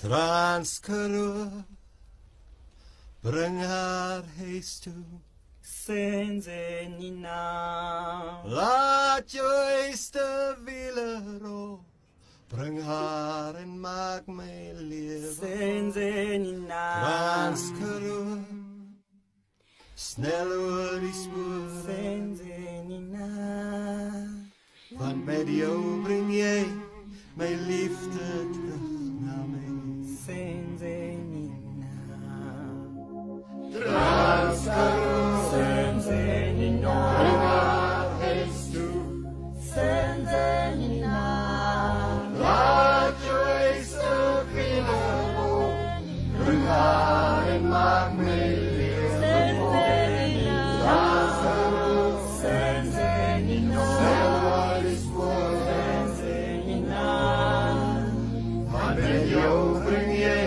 Transkaroo, bring haar huis toe. Senzenina, Laat jou eerste wiele rol, bring haar en maak my lewe. Senzenina, Transkaroo, snel oor die spoor, Senzenina, want met jou bring jy my liefde terug na my. Senzenina, Transkaroo, Senzenina, bring haar huis toe. Senzenina, Laat jou eerste wiele rol, bring haar en maak my lewe. Senzenina, Snel oor die spoor, Senzenina, want met jou bring jy